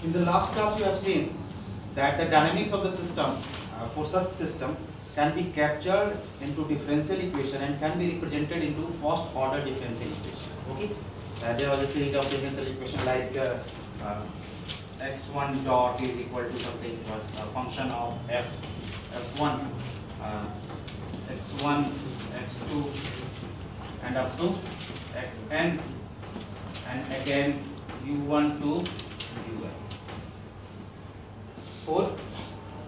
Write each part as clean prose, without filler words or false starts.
In the last class we have seen that the dynamics of the system for such system can be captured into differential equation and can be represented into first order differential equation. Okay, there was a series of differential equation like x1 dot is equal to something was a function of f1 x1 x2 and up to xn and again u1 to un. For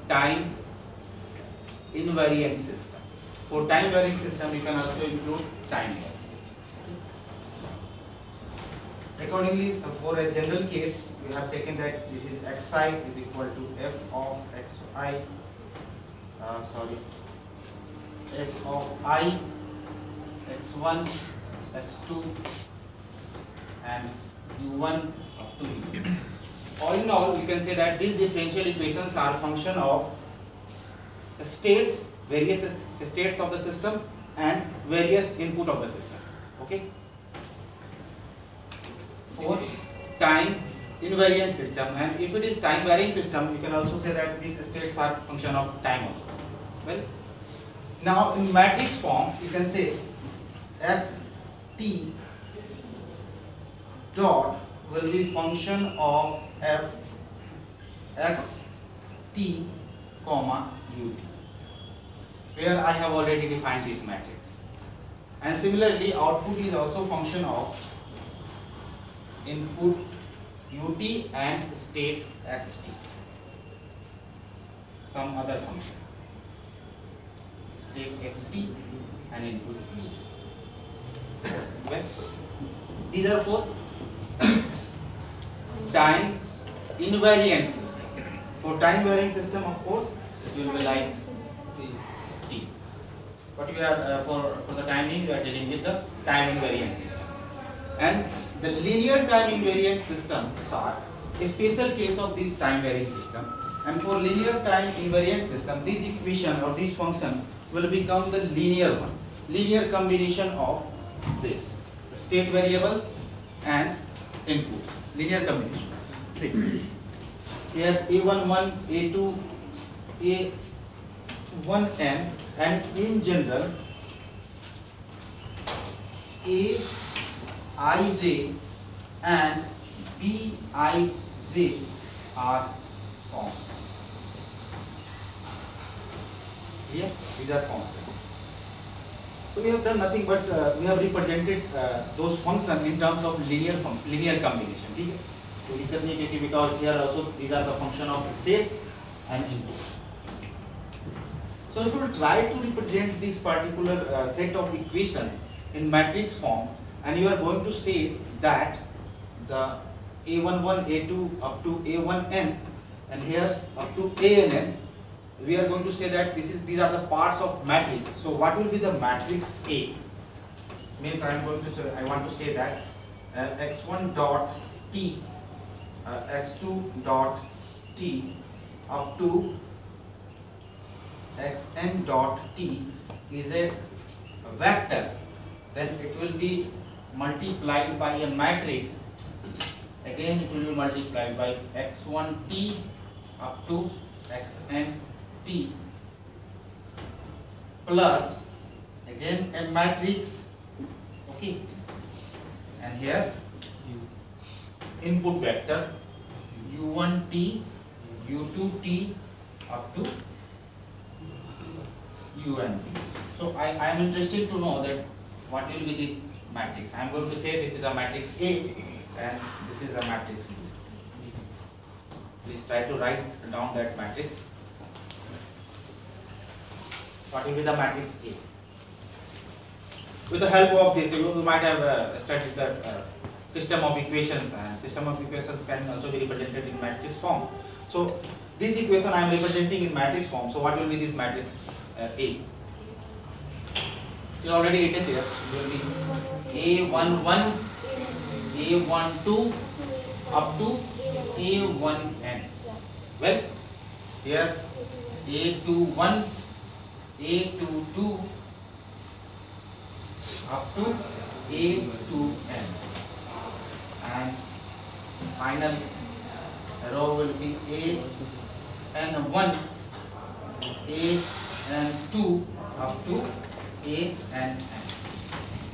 time invariant system. For time varying system, you can also include time varying. Accordingly, for a general case, we have taken that this is xi is equal to f of xi, f of I, x1, x2, and u1 up to u. All in all, we can say that these differential equations are function of states, various states of the system and various input of the system. Okay. For time invariant system, and if it is time varying system, you can also say that these states are function of time also. Well, now in matrix form, you can say x t dot will be function of f x t comma ut, where I have already defined this matrix. And similarly, output is also function of input ut and state xt, some other function, state xt and input ut. Well, these are for time invariant system. For time varying system, of course, it will be like t. But we are for the timing, we are dealing with the time invariant system. And the linear time invariant systems are a special case of this time varying system. And for linear time invariant system, this equation or this function will become the linear one, linear combination of this state variables and inputs, linear combination. See here a11, a2, a1n, and in general a ij and bij are constants. Here these are constants. So we have done nothing but we have represented those functions in terms of linear combination. Okay? So because here also these are the function of states and inputs. So if you try to represent this particular set of equation in matrix form, and you are going to say that the a11, a2 up to a1n, and here up to ann, we are going to say that these are the parts of matrix. So what will be the matrix A? Means I want to say that x1 dot t, x2 dot t up to xn dot t is a vector. Then it will be multiplied by a matrix. Again it will be multiplied by x1t up to xn t plus again a matrix. Okay, and here input vector u1t, u2t up to un. So I am interested to know that what will be this matrix. I am going to say this is a matrix A and this is a matrix B. Please try to write down that matrix. What will be the matrix A? With the help of this, you might have studied the system of equations, and system of equations can also be represented in matrix form. So this equation I am representing in matrix form. So what will be this matrix A? It is already written there. It will be A11, A12 up to A1n. Well, here A21, A22 up to A2n, and final row will be A and 1, A and 2 up to A and n.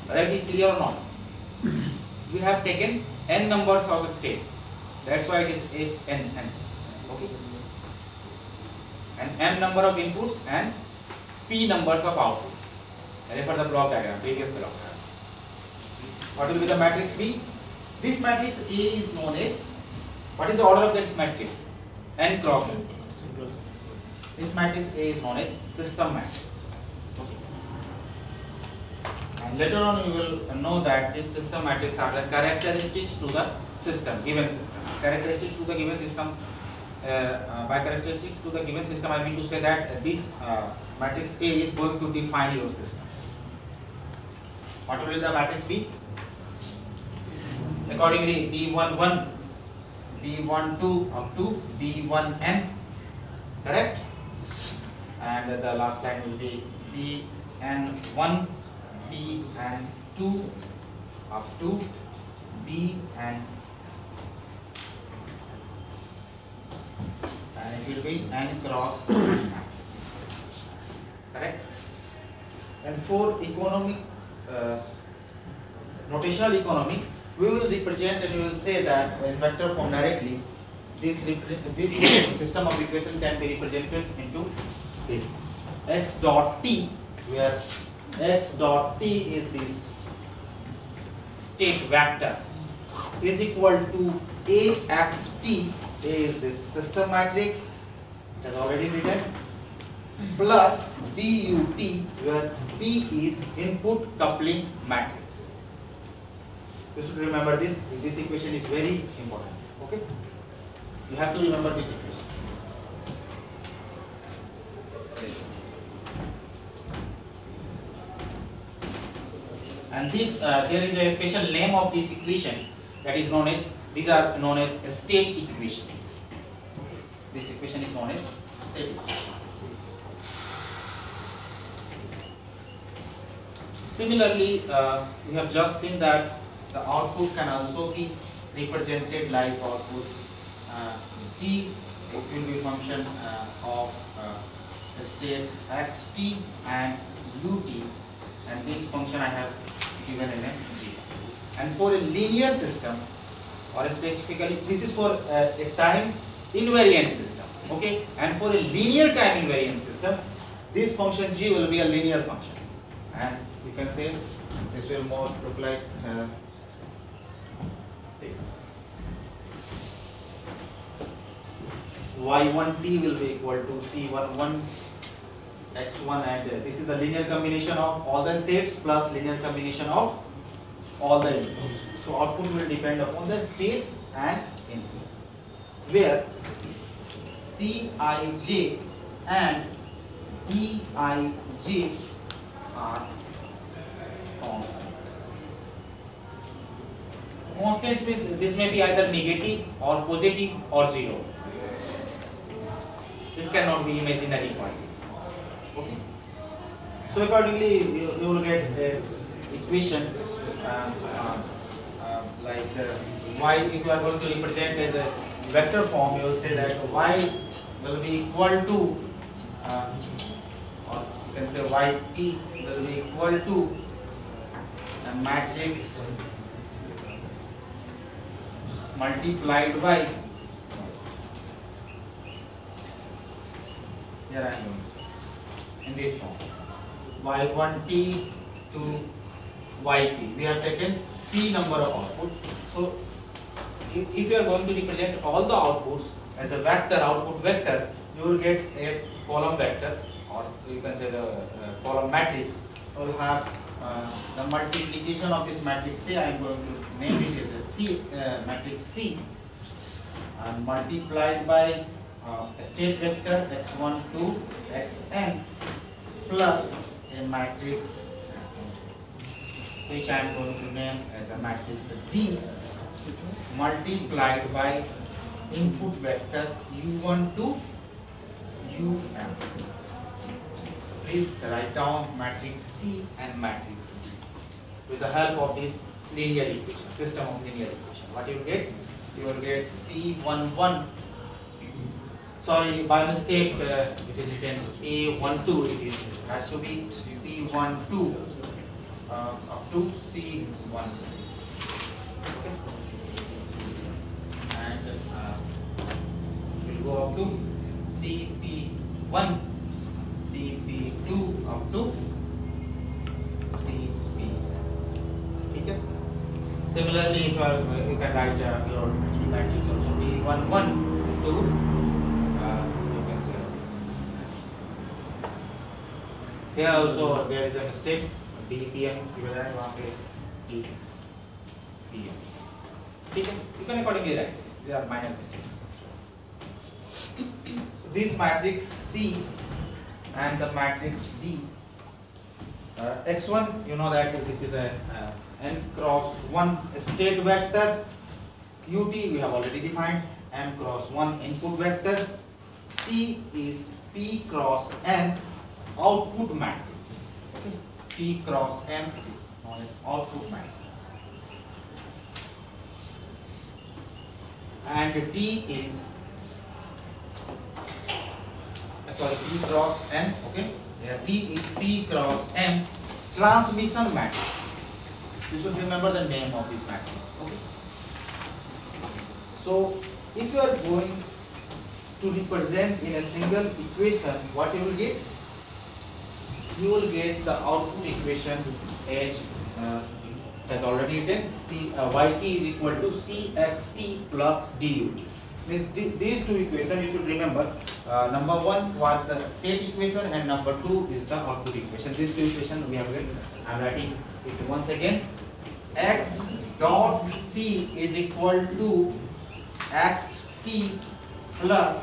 That is clear or not? We have taken n numbers of a state. That's why it is A n n. Okay. And m number of inputs and p numbers of outputs. Refer the block diagram, previous block diagram. What will be the matrix B? This matrix A is known as, what is the order of that matrix? N cross n. This matrix A is known as system matrix. Okay. And later on you will know that this system matrix are the characteristics to the system, given system. Characteristics to the given system. By characteristics to the given system, I mean to say that this matrix A is going to define your system. What will be the matrix B? Accordingly, B11, B12 up to B1n, correct? And the last line will be Bn1, Bn2 up to Bn, and it will be n cross matrix, correct? And for economic, notational economy, we will represent and we will say that in vector form directly, this system of equation can be represented into this x dot t, where x dot t is this state vector, is equal to axt, is this system matrix, it has already written, plus BUT, where B is input coupling matrix. You should remember this. This equation is very important. Okay? You have to remember this equation. And this, there is a special name of this equation that is known as, these are known as a state equation. This equation is known as state equation. Similarly, we have just seen that the output can also be represented like output C. It will be function of state xt and ut, and this function I have given in a G. And for a linear system, or specifically this is for a time invariant system, okay? And for a linear time invariant system, this function G will be a linear function, and you can say this will more look like this. Y1t will be equal to C11 x1, and this is the linear combination of all the states plus linear combination of all the inputs. So output will depend upon the state and input, where Cij and Dij are constants. Constants means this may be either negative or positive or zero. This cannot be imaginary quantity. Okay. So accordingly, you will get a equation like y. If you are going to represent as a vector form, you will say that y will be equal to, or you can say yt will be equal to a matrix multiplied by, here I am going in this form, y1t to yp. We have taken p number of output. So if you are going to represent all the outputs as a vector, output vector, you will get a column vector, or you can say the column matrix. You will have the multiplication of this matrix C. I am going to name it as a C, matrix C, and multiplied by a state vector x1 to xn plus a matrix which I am going to name as a matrix D, multiplied by input vector u1 to um. Please write down matrix C and matrix D with the help of this linear equation, system of linear equation. What you will get? You will get C11 sorry, by mistake, it is written A12. It has to be C12 up to C1. Okay. And we'll go up to CP1, CP2 up to CP. Okay. Similarly, if you can write your matrix also B11 to you can say. Here also there is a mistake. BPM की बजाय वहाँ पे PM. ठीक है? You can accordingly write. They are minor mistakes. So this matrix C and the matrix D. X1, you know that this is a n cross 1 state vector. UT we have already defined. M cross 1 input vector. C is P cross N output matrix. Okay. P cross M is known as output matrix. And D is P cross N. Okay. Here D is P cross M transmission matrix. You should remember the name of this matrix. Okay. So if you are going to represent in a single equation, what you will get? You will get the output equation as already written. Yt is equal to Cxt plus dut. These two equations you should remember. Number one was the state equation and number two is the output equation. These two equations we have written. I am writing it once again. X dot t is equal to xt plus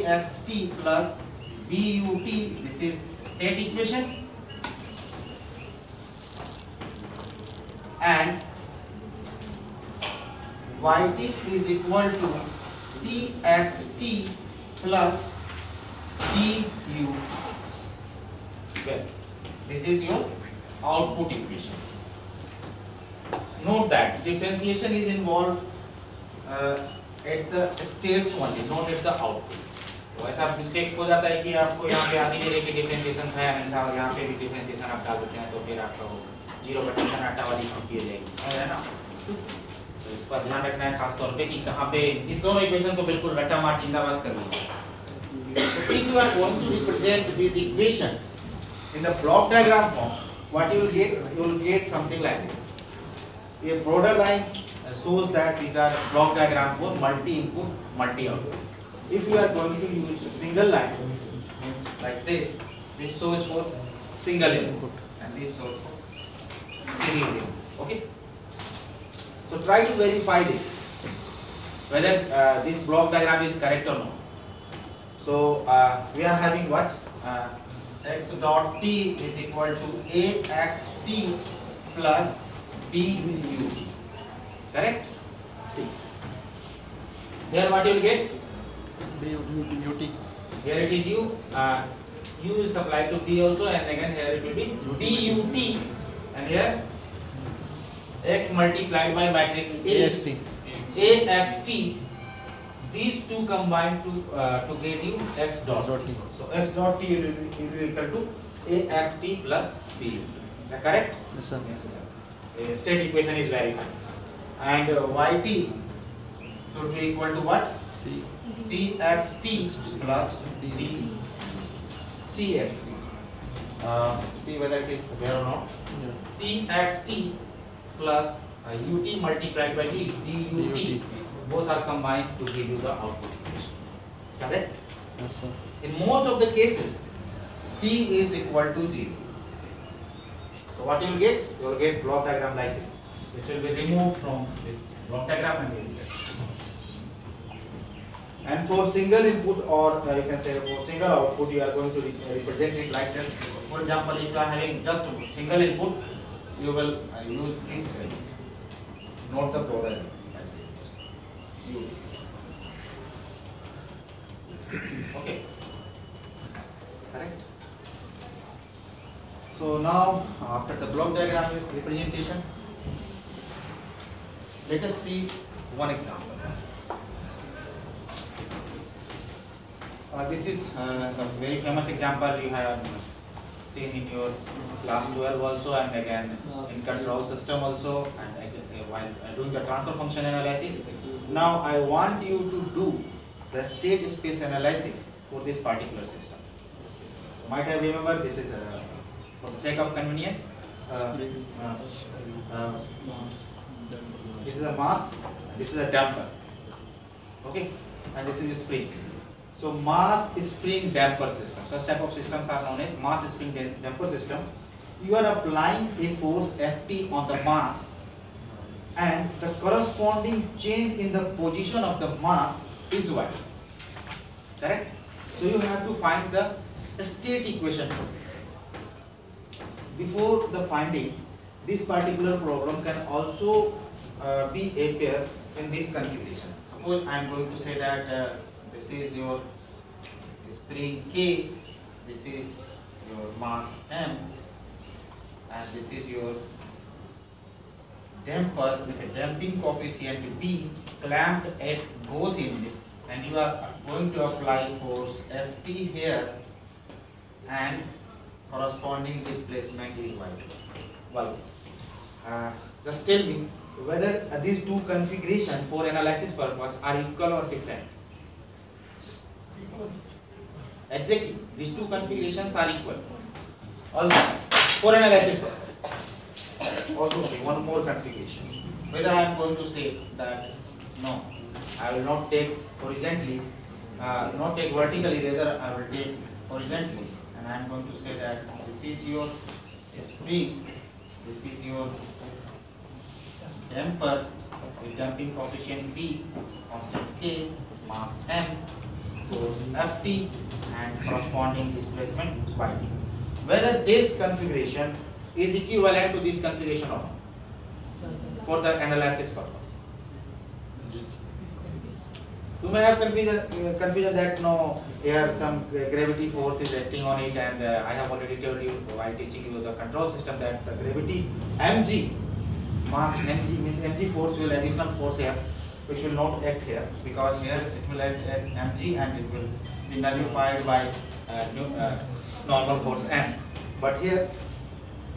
axt plus but. This is state equation. And yt is equal to cxt plus du. Well, this is your output equation. Note that differentiation is involved at the states only, not at the output. तो ऐसा mistakes हो जाता है कि आपको यहाँ पे आधी मेरे की डिफरेंशिएशन था या नहीं था और यहाँ पे भी डिफरेंशिएशन आप डाल देते हैं तो फिर आपका वो जीरो बटेशन आटा वाली स्थिति हो जाएगी, है ना? तो इस पर ध्यान रखना है खास तौर पे कि कहाँ पे इस दोनों इक्वेशन को बिल्कुल रट्टा मार जिंदाबाद कर लीजिए. So if you are going to represent this equation in the block diagram form, what you will get something like this. A broader line shows that these are block diagram for multi-input, multi-output. If you are going to use a single line, means like this shows for single input and this shows for series input. Okay. So try to verify this whether this block diagram is correct or not. So we are having what? X dot t is equal to axt plus bu. Correct? See. Here what you will get? ut. Here it is u. U is applied to p also, and again here it will be but, and here x multiplied by matrix axt. These two combine to get you x dot t. So x dot t will be equal to axt plus bu. Is that correct? Yes, sir. Yes, sir. State equation is verified. And yt should be equal to what? Cxt plus cxt. See whether it is there or not. Cxt plus ut multiplied by dut. Both are combined to give you the output equation. Correct? Yes, sir. In most of the cases, t is equal to 0. So what you will get? You will get block diagram like this. This will be removed from this block diagram and you will get. And for single input or you can say for single output, you are going to represent it like this. For example, if you are having just single input, you will use this value. Note the product like this. Okay. Correct. So now, after the block diagram representation, let us see one example. This is a very famous example you have seen in your class 12 also, and again in control system also, and while doing the transfer function analysis. Now I want you to do the state space analysis for this particular system. Might have remembered, this is for the sake of convenience. This is a mass, this is a damper. Okay, and this is a spring. So mass spring damper system. Such type of systems are known as mass spring damper system. You are applying a force Ft on the mass, and the corresponding change in the position of the mass is y. Correct? So you have to find the state equation for this. Before the finding, this particular problem can also be appear in this configuration. Suppose I am going to say that this is your spring K, this is your mass M, and this is your damper with a damping coefficient B clamped at both ends, and you are going to apply force Ft here, and corresponding displacement is y. Well, just tell me whether these two configurations for analysis purpose are equal or different. Exactly, these two configurations are equal. Also, for analysis purpose. Also, say one more configuration. Whether I am going to say that no, I will not take horizontally, not take vertically, rather I will take horizontally, and I am going to say that this is your spring, this is your damper with damping coefficient B, constant K, mass M, force Ft, and corresponding displacement yt. Whether this configuration is equivalent to this configuration or not for the analysis purpose. You may have confusion that no, here some gravity force is acting on it, and I have already told you while teaching you the control system that the gravity mg, mass mg means mg force will additional force here, which will not act here, because here it will act at mg and it will be nullified by normal force n. But here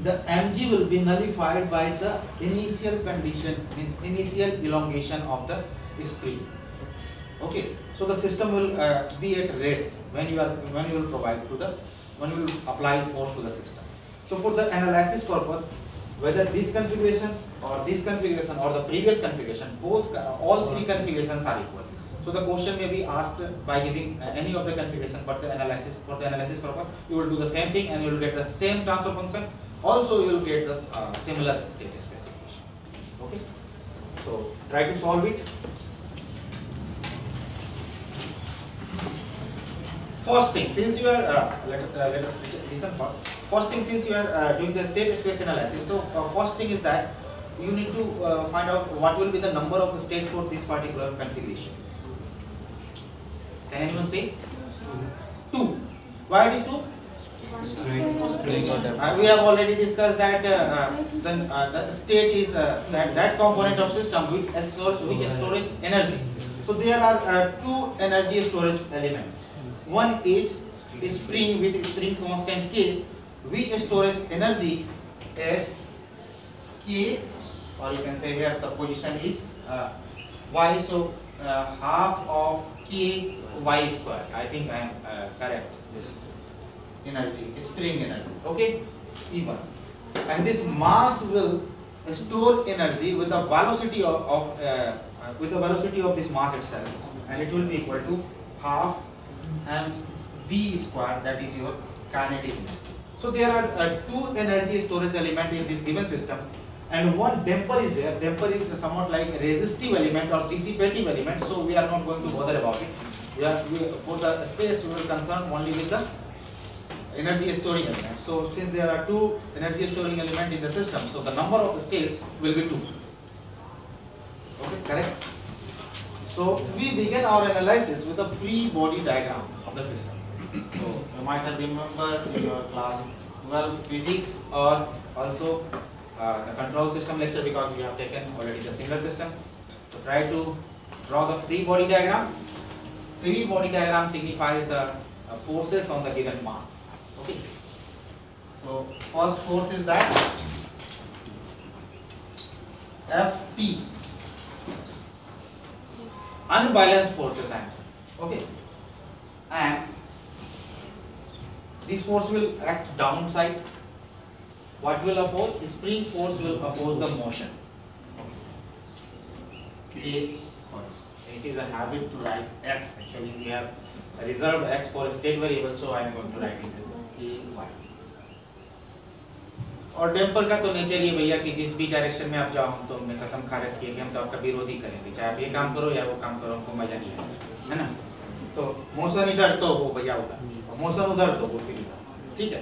the mg will be nullified by the initial condition, means initial elongation of the spring. Okay, so the system will be at rest when you will provide to the when you will apply force to the system. So for the analysis purpose, whether this configuration or the previous configuration, both all three configurations are equal. So the question may be asked by giving any of the configuration, but for the analysis purpose, you will do the same thing and you will get the same transfer function. Also, you will get the similar state specification. Okay, so try to solve it. First thing, since you are let us listen first. First thing, since you are doing the state space analysis, so first thing is that you need to find out what will be the number of states for this particular configuration. Can anyone say? 2. Why it is 2? We have already discussed that the state is that component of system which stores energy. So there are 2 energy storage elements. One is spring with spring constant K, which stores energy as K, or you can say here the position is Y. So half of K Y square. I think I am correct. This energy, spring energy. Okay, E1. And this mass will store energy with the velocity of this mass itself, and it will be equal to half mv square, that is your kinetic energy. So there are 2 energy storage elements in this given system, and one damper is there. Damper is somewhat like a resistive element or dissipative element, so we are not going to bother about it. For the states, we will concern only with the energy storing element. So since there are 2 energy storing elements in the system, so the number of states will be 2. Okay, correct? So we begin our analysis with a free body diagram of the system. So you might have remembered in your class 12 physics, or also the control system lecture, because we have taken already the single system. So try to draw the free body diagram. free body diagram signifies the forces on the given mass. Okay. So first force is that Ft, unbalanced forces actually. Okay. And this force will act downside. What will oppose? Spring force will oppose the motion. Okay. It is a habit to write x. Actually, we have reserved x for a state variable, so I am going to write it as a y. और damper का तो nature ये भैया कि जिस भी direction में आप जाओ हम तो हमें कसम खा रहे कि हम तो आपका विरोध ही करेंगे, चाहे आप ये काम करो या वो काम करो, हमको मजा नहीं आएगा, है ना। तो मोशन इधर तो वो भैया उधर, मोशन उधर तो वो फिर इधर, ठीक है।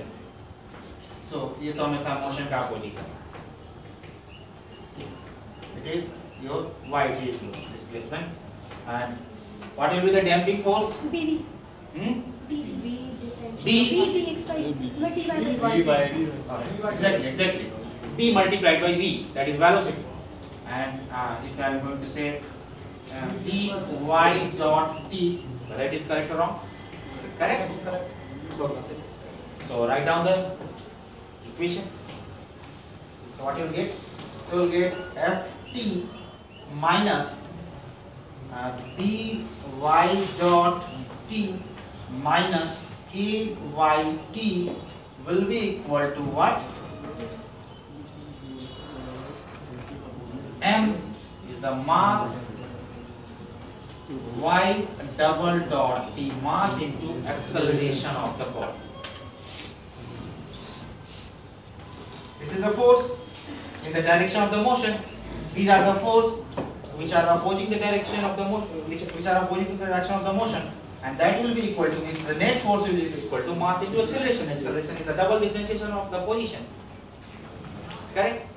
सो ये तो हमेशा मोशन का अपोजिट है। It is your y, it is your displacement, and what will be the damping force? B. Exactly. B multiplied by V, that is velocity. And if I am going to say dy dot t, that is correct or wrong? Correct. So write down the equation. So what you will get? You will get Ft minus dy dot t minus kyt will be equal to what? M is the mass, y double dot t, mass into acceleration of the body. This is the force in the direction of the motion. These are the force which are opposing the direction of the motion, which are opposing the direction of the motion, and that will be equal to the net force will be equal to mass into acceleration. Acceleration is the double differentiation of the position. Correct?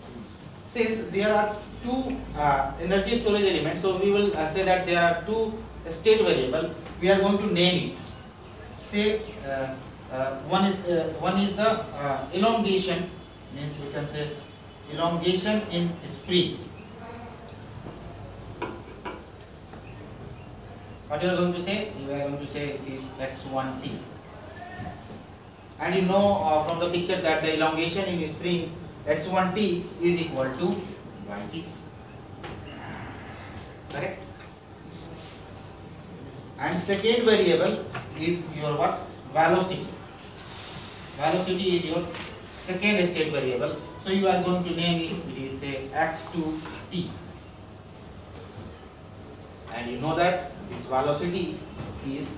Since there are two energy storage elements, so we will say that there are two state variable. We are going to name it. Say one is the elongation, means we can say elongation in spring. What you are going to say? You are going to say it is x1t. And you know from the picture that the elongation in spring x1t is equal to yt. Correct? And second variable is your what? Velocity. Velocity is your second state variable. So you are going to name it is say x2t. And you know that this velocity is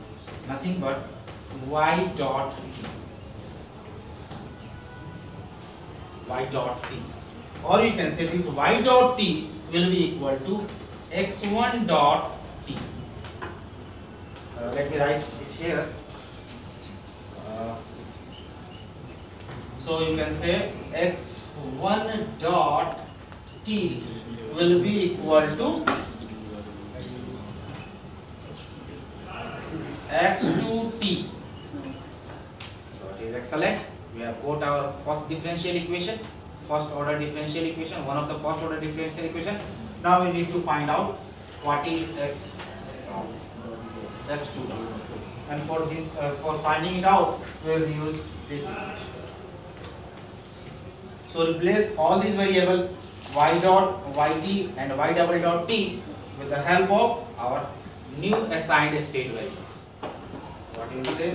nothing but y dot t. Y dot t. Or you can say this y dot t will be equal to x1 dot t. Let me write it here. So you can say x1 dot t will be equal to x2t. So it is excellent. We have got our first differential equation, first order differential equation, one of the first order differential equation. Now we need to find out what is x2. And for this, for finding it out, we will use this equation. So replace all these variables y dot, yt and y double dot t with the help of our new assigned state variables. What you will say?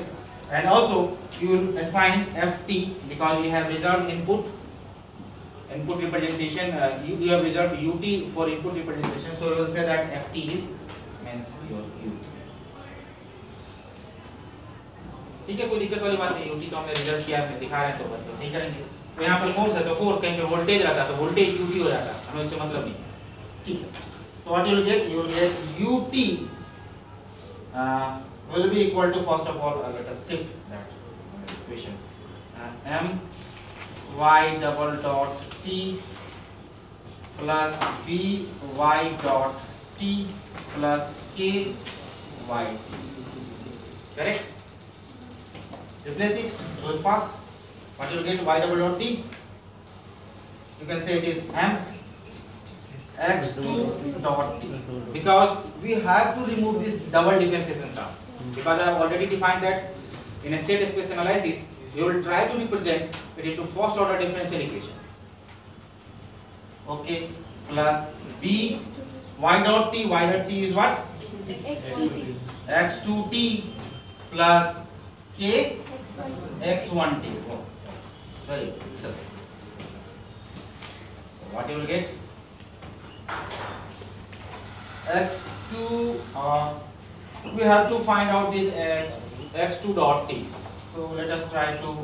And also you will assign ft because we have reserved input representation. You have reserved ut for input representation. So you will say that ft is means your ut. ठीक है, कोई दिक्कत वाली बात नहीं। ut तो हमने reserve किया है, दिखा रहे हैं तो बस तो ठीक करेंगे। तो यहाँ पर फोर्स है तो फोर्स कहीं पे वोल्टेज रहता है तो वोल्टेज ut हो जाता है, हमें उससे मतलब नहीं। ठीक है, तो what you will get? You will get ut will be equal to, first of all, let us shift that equation. M y double dot t plus b y dot t plus k y t. Correct? Replace it. Do it fast. What you will get? Y double dot t. You can say it is m x2 dot t, because we have to remove this double differentiation term. Because I have already defined that in a state space analysis, you will try to represent it into first order differential equation. Okay, plus b y dot t is what? x2t plus k x1t. Oh, very good. So, what you will get? x2, we have to find out this x2 dot t. So let us try to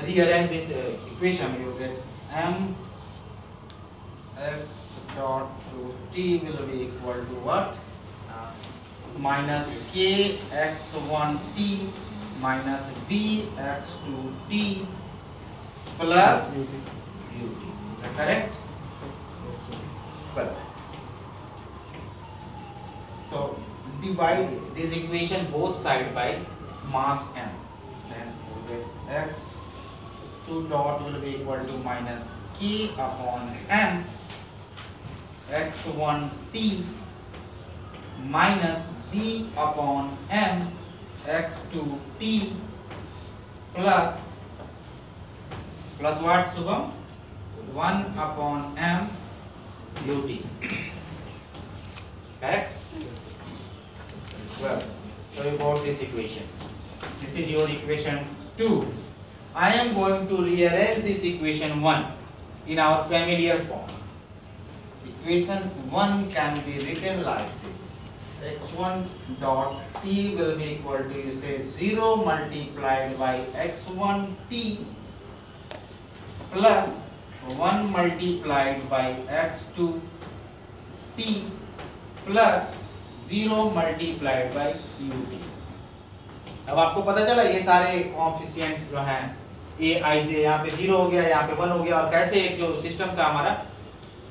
rearrange this equation. You will get m x dot to t will be equal to what? Minus k x1 t minus b x2 t plus ut. Is that correct? Well, so divide this equation both sides by mass m. Then you get x2 dot will be equal to minus k upon m x1 t minus b upon m x2 t plus what, Shubham? 1 upon m ut. Correct? Well, so you got this equation. This is your equation 2. I am going to rearrange this equation 1 in our familiar form. Equation 1 can be written like this. x1 dot t will be equal to, you say, 0 multiplied by x1 t plus 1 multiplied by x2 t plus 0 multiplied by ut. अब आपको पता चला ये सारे coefficient जो हैं a i से यहाँ पे 0 हो गया, यहाँ पे 1 हो गया, और कैसे एक जो सिस्टम था हमारा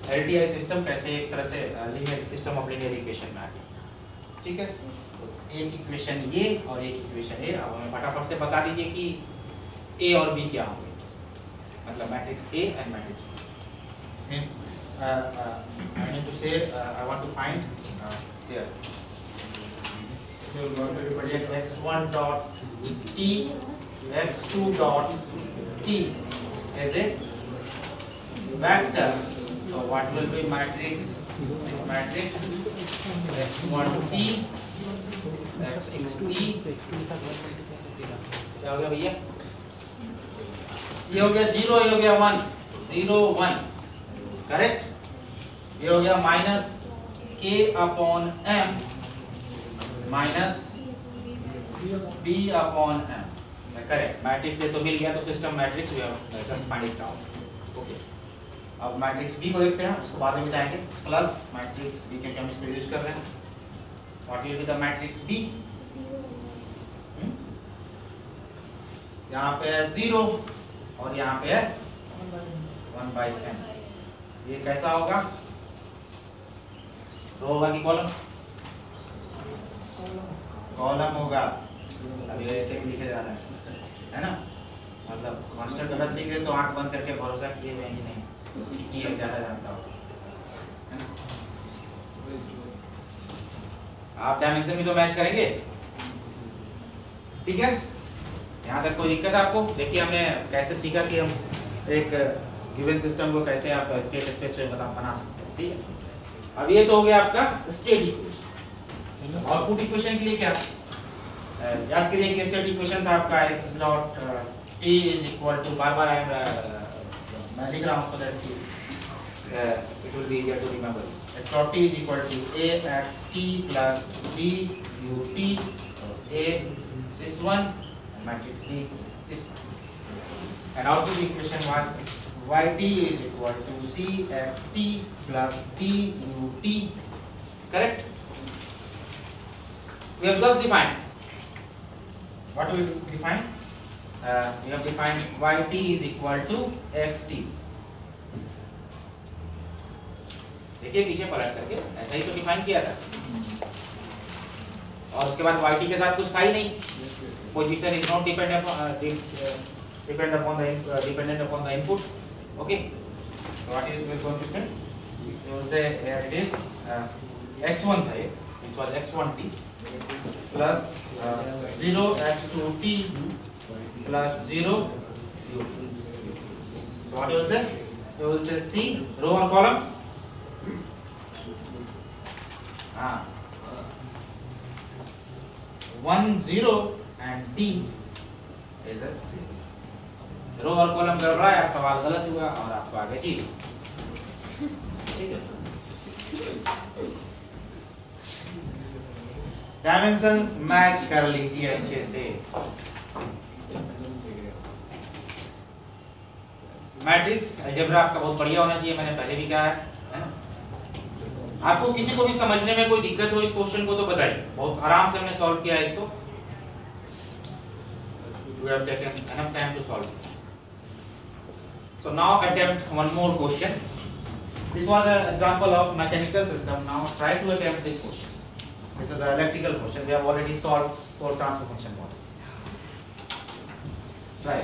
LTI सिस्टम कैसे एक तरह से linear system of linear equation में आ गया. ठीक है, तो एक इक्वेशन ये और एक इक्वेशन ए. अब हमें फटाफट से बता दीजिए कि a और b क्या होंगे, मतलब matrix A and matrix B. Means I need to say I want to find here. So we are going to represent x1 dot t, x2 dot t as a vector. So what will be matrix? Matrix x1 t, x2 t. क्या हो गया भैया? ये हो गया 0, ये हो गया 1, 0 1. करेक्ट? ये हो गया minus k upon m minus b upon m. Correct, matrix से तो मिल गया, तो system matrix we have just find it out. Okay, अब मैट्रिक्स b को देखते हैं, उसको बाद में बताएंगे. प्लस मैट्रिक्स b के हम इसको यूज कर रहे हैं. What will be the matrix b? यहाँ पे है 0 और यहाँ पे है 1/n. ये कैसा होगा? रो होगा कि कॉलम? कॉलम होगा. अभी ऐसे भी लिखे जाना है ना, मतलब मास्टर गलत लिख रहे तो आंख बंद करके भरोसा किए हुए ही नहीं, ये ज्यादा जानता होगा. आप डायमेंशन भी तो मैच करेंगे. ठीक है, यहाँ तक कोई दिक्कत है आपको? देखिए हमने कैसे सीखा कि हम एक गिवन सिस्टम को कैसे आप स्टेट स्पेस में बना सकते हैं. ठीक है, अब ये तो हो गया आपका स्टेट इक्वेशन. आउटपुट इक्वेशन के लिए क्या याद करिए कि स्टेट इक्वेशन था आपका x dot t is equal to, बार बार मैं लिख रहा हूँ so that it will be easier to remember. x dot t is equal to a x t plus b u t. a this one and matrix b this one. And output equation was yt is equal to c x t plus t u t. Is correct? We have just defined. What do we define? We have defined yt is equal to xt. देखिए पीछे पलट करके ऐसा ही तो define किया था, और उसके बाद yt के साथ कुछ था ही नहीं. Position is not dependent upon the input. Okay, what is we going to say? You will say it is x1 था, ये this was x1t plus 0 x2t plus 0 ut. So what you will say? You will say C, row or column? 1 0 and t is a 0. रो और column गड़बड़ाया, सवाल गलत हुआ और आपको आगे zero. ठीक है. डायमेंशंस मैच कर लीजिए अच्छे से. मैट्रिक्स अलजेब्रा आपका बहुत बढ़िया होना चाहिए, मैंने पहले भी कहा है. आपको किसी को भी समझने में कोई दिक्कत हो इस क्वेश्चन को तो बताइए, बहुत आराम से हमने सॉल्व किया है इसको. We have taken enough time to solve it. So now attempt one more question. This was an example of mechanical system. Now try to attempt this question. This is the electrical question. We have already solved for transfer function model. Try.